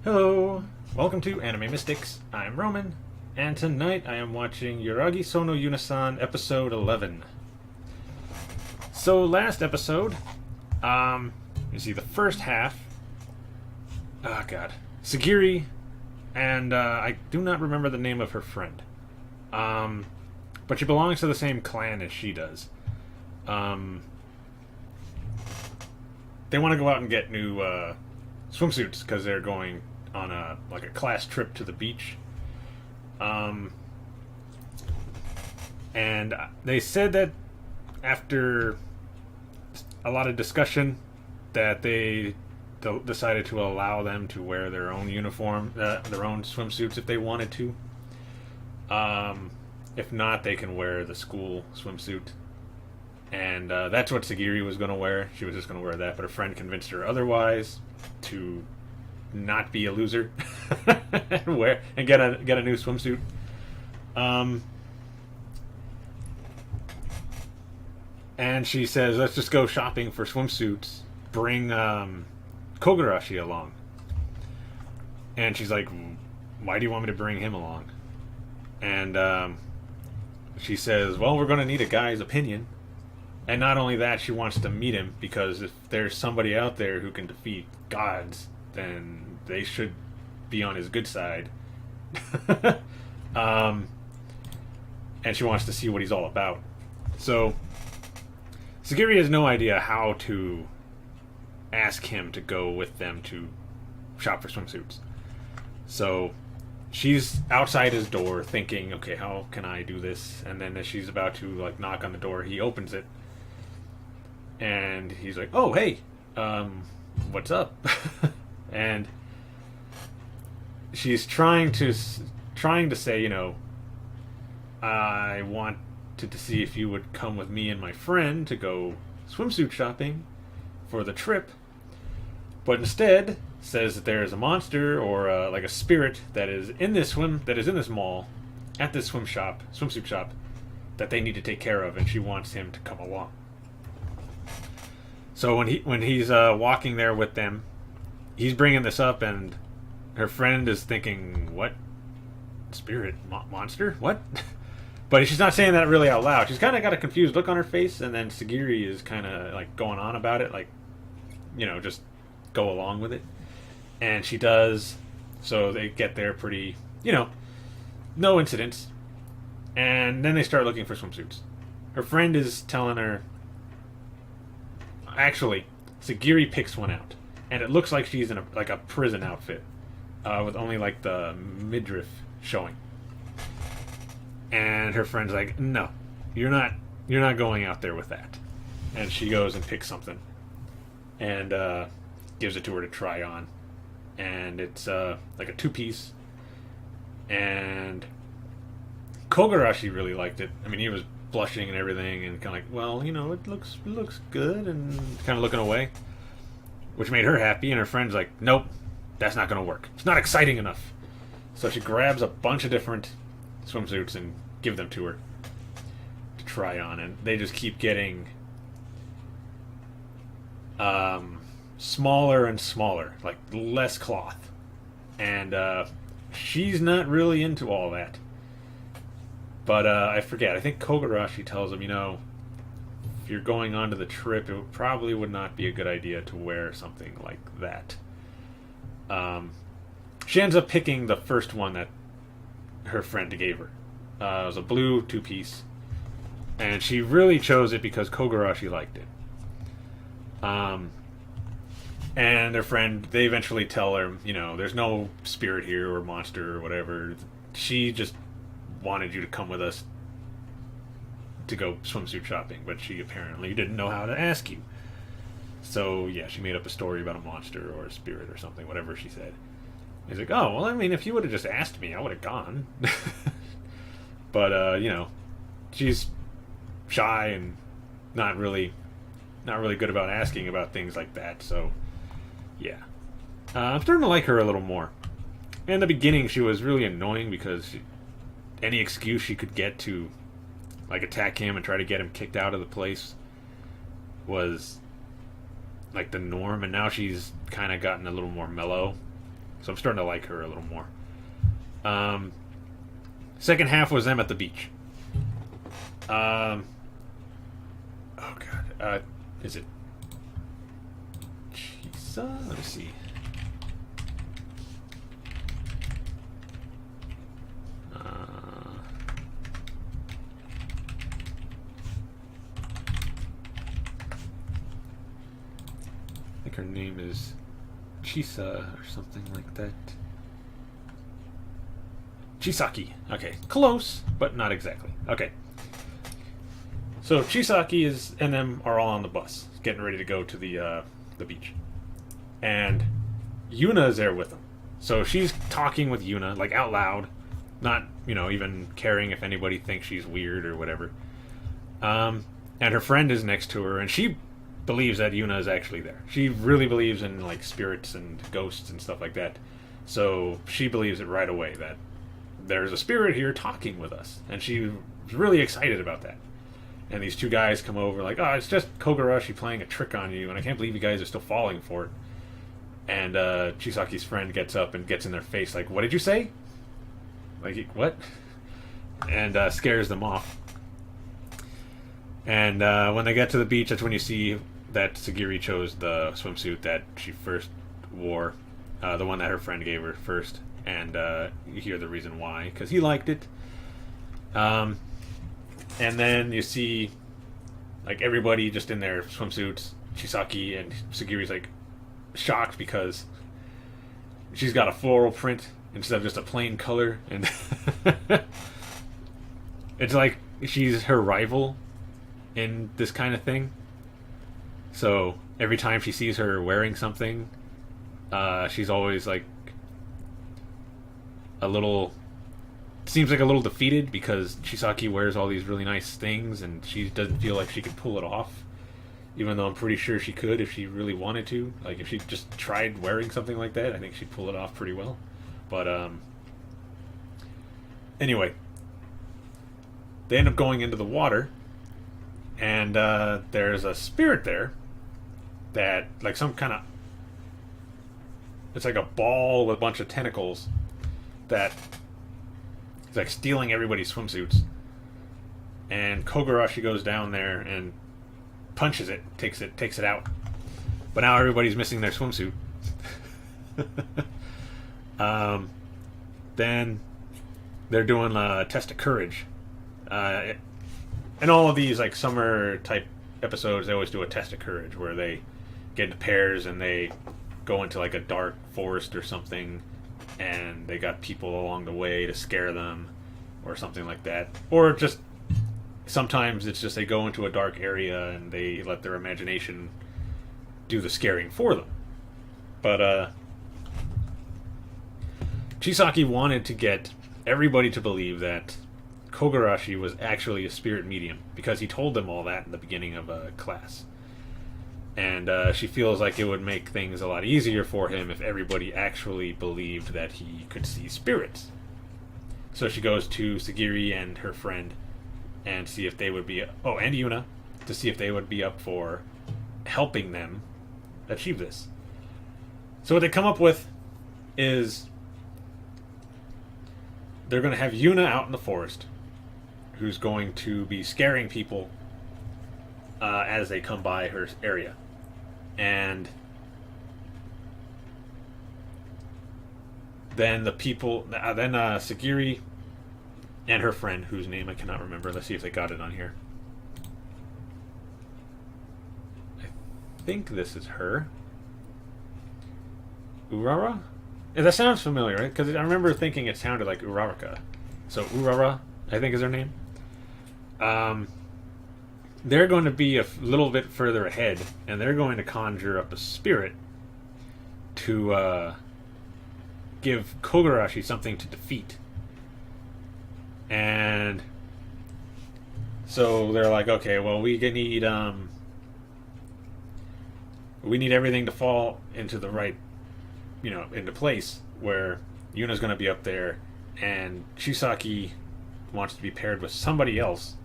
Hello, welcome to Anime Mystics. I'm Roman, and tonight I am watching Yuragi-Sou no Yuuna-San episode 11. So last episode, you see the first half. Oh god, Sagiri, and I do not remember the name of her friend. But she belongs to the same clan as she does. They want to go out and get new swimsuits because they're going on a class trip to the beach. And they said that after a lot of discussion that they decided to allow them to wear their own uniform, their own swimsuits if they wanted to. If not, they can wear the school swimsuit. And that's what Sagiri was going to wear. She was just going to wear that, but her friend convinced her otherwise to not be a loser and get a new swimsuit. And she says, "Let's just go shopping for swimsuits. Bring Kogarashi along." And she's like, "Why do you want me to bring him along?" And she says, "Well, we're going to need a guy's opinion." And not only that, she wants to meet him because if there's somebody out there who can defeat gods, then they should be on his good side. And she wants to see what he's all about. So Sagiri has no idea how to ask him to go with them to shop for swimsuits. So she's outside his door thinking, okay, how can I do this? And then as she's about to knock on the door, he opens it. And he's like, "Oh, hey, what's up?" And she's trying to say, I wanted to see if you would come with me and my friend to go swimsuit shopping for the trip, but instead says that there is a monster or a spirit that is in this mall at this swimsuit shop that they need to take care of, and she wants him to come along. So when he's walking there with them, he's bringing this up, and her friend is thinking, "What? Spirit? Monster? What?" But she's not saying that really out loud. She's kind of got a confused look on her face, and then Sagiri is kind of going on about it, just go along with it. And she does, so they get there pretty, no incidents. And then they start looking for swimsuits. Her friend is telling her, actually, Sagiri picks one out, and it looks like she's in a prison outfit, with only the midriff showing. And her friend's like, "No, you're not going out there with that." And she goes and picks something, and gives it to her to try on, and it's a 2-piece. And Kogarashi really liked it. I mean, he was blushing and everything, and kind of well, it looks good, and kind of looking away, which made her happy. And her friend's like, "Nope, that's not going to work. It's not exciting enough." So she grabs a bunch of different swimsuits and give them to her to try on, and they just keep getting smaller and smaller, less cloth, and she's not really into all that. But I forget. I think Kogarashi tells him, if you're going onto the trip, it probably would not be a good idea to wear something like that. She ends up picking the first one that her friend gave her. It was a blue 2-piece, and she really chose it because Kogarashi liked it. And their friend, they eventually tell her, there's no spirit here or monster or whatever. She just wanted you to come with us to go swimsuit shopping, but she apparently didn't know how to ask you. So yeah, she made up a story about a monster or a spirit or something, whatever she said. He's like, "Oh, well, I mean, if you would have just asked me, I would have gone." But she's shy and not really good about asking about things like that. So yeah, I'm starting to like her a little more. In the beginning, she was really annoying because any excuse she could get to attack him and try to get him kicked out of the place was the norm, and now she's kind of gotten a little more mellow. So I'm starting to like her a little more. Second half was them at the beach. Oh god, is it Chisa? Let me see. I think her name is Chisa or something like that. Chisaki. Okay, close, but not exactly. Okay. So Chisaki and them are all on the bus, getting ready to go to the beach, and Yuna is there with them. So she's talking with Yuna like out loud, not even caring if anybody thinks she's weird or whatever. And her friend is next to her, and she believes that Yuna is actually there. She really believes in like spirits and ghosts and stuff like that. So she believes it right away that there's a spirit here talking with us, and she's really excited about that. And these two guys come over like, oh, it's just Kogarashi playing a trick on you, and I can't believe you guys are still falling for it. And Chisaki's friend gets up and gets in their face like, what did you say? Like, what? And scares them off. And when they get to the beach, that's when you see that Sagiri chose the swimsuit that she first wore, the one that her friend gave her first. And you hear the reason why, because he liked it. And then you see like everybody just in their swimsuits. Chisaki and Sagiri's like shocked because she's got a floral print instead of just a plain color, and it's like she's her rival in this kind of thing. So every time she sees her wearing something, she's always like seems like a little defeated because Chisaki wears all these really nice things and she doesn't feel like she could pull it off, even though I'm pretty sure she could if she really wanted to. Like if she just tried wearing something like that, I think she'd pull it off pretty well. But anyway, they end up going into the water, and there's a spirit there that like some kind of, it's like a ball with a bunch of tentacles that is like stealing everybody's swimsuits. And Kogarashi goes down there and punches it, takes it out. But now everybody's missing their swimsuit. Then they're doing a test of courage. And all of these like summer type episodes, they always do a test of courage where they get into pairs and they go into like a dark forest or something, and they got people along the way to scare them or something like that. Or just sometimes it's just they go into a dark area and they let their imagination do the scaring for them. But Chisaki wanted to get everybody to believe that Kogarashi was actually a spirit medium because he told them all that in the beginning of a class. And she feels like it would make things a lot easier for him if everybody actually believed that he could see spirits. So she goes to Sagiri and her friend and see if they would be... Oh, and Yuna, to see if they would be up for helping them achieve this. So what they come up with is they're going to have Yuna out in the forest, who's going to be scaring people as they come by her area. And then the people, then Sagiri and her friend, whose name I cannot remember. Let's see if they got it on here. I think this is her. Urara? Yeah, that sounds familiar, right? Because I remember thinking it sounded like Uraraka. So Urara, I think is her name. They're going to be a little bit further ahead, and they're going to conjure up a spirit to give Kogarashi something to defeat. And so they're like, okay, well, we need everything to fall into the right, into place where Yuna's going to be up there, and Chisaki wants to be paired with somebody else.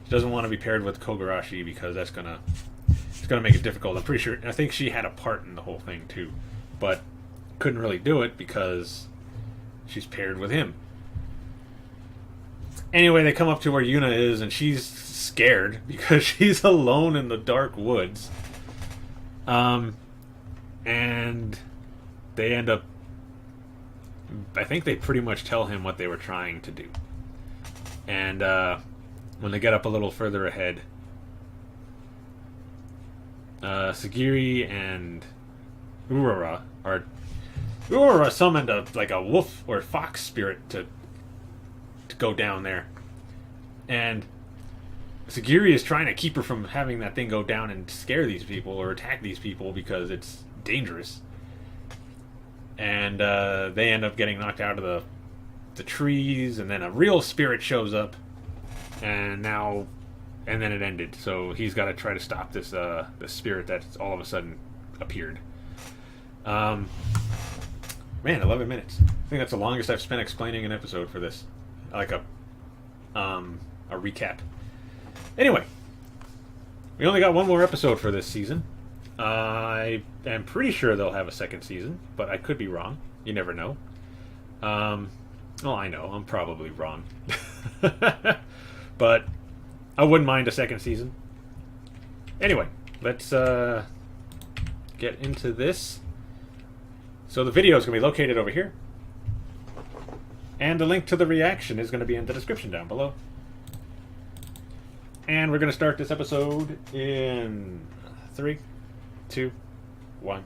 She doesn't want to be paired with Kogarashi because it's gonna make it difficult. I'm pretty sure. I think she had a part in the whole thing too, but couldn't really do it because she's paired with him. Anyway, they come up to where Yuna is, and she's scared because she's alone in the dark woods. And they end up... I think they pretty much tell him what they were trying to do. And when they get up a little further ahead, Sagiri and Urara summoned a wolf or fox spirit to go down there, and Sagiri is trying to keep her from having that thing go down and scare these people or attack these people because it's dangerous. And they end up getting knocked out of the trees, and then a real spirit shows up, and then it ended. So he's got to try to stop this this spirit that's all of a sudden appeared. Man, 11 minutes. I think that's the longest I've spent explaining an episode for this. Like a recap. Anyway, we only got one more episode for this season. I am pretty sure they'll have a second season, but I could be wrong. You never know. Well, I know. I'm probably wrong. But I wouldn't mind a second season. Anyway, let's get into this. So the video is going to be located over here. And the link to the reaction is going to be in the description down below. And we're going to start this episode in 3, 2, 1.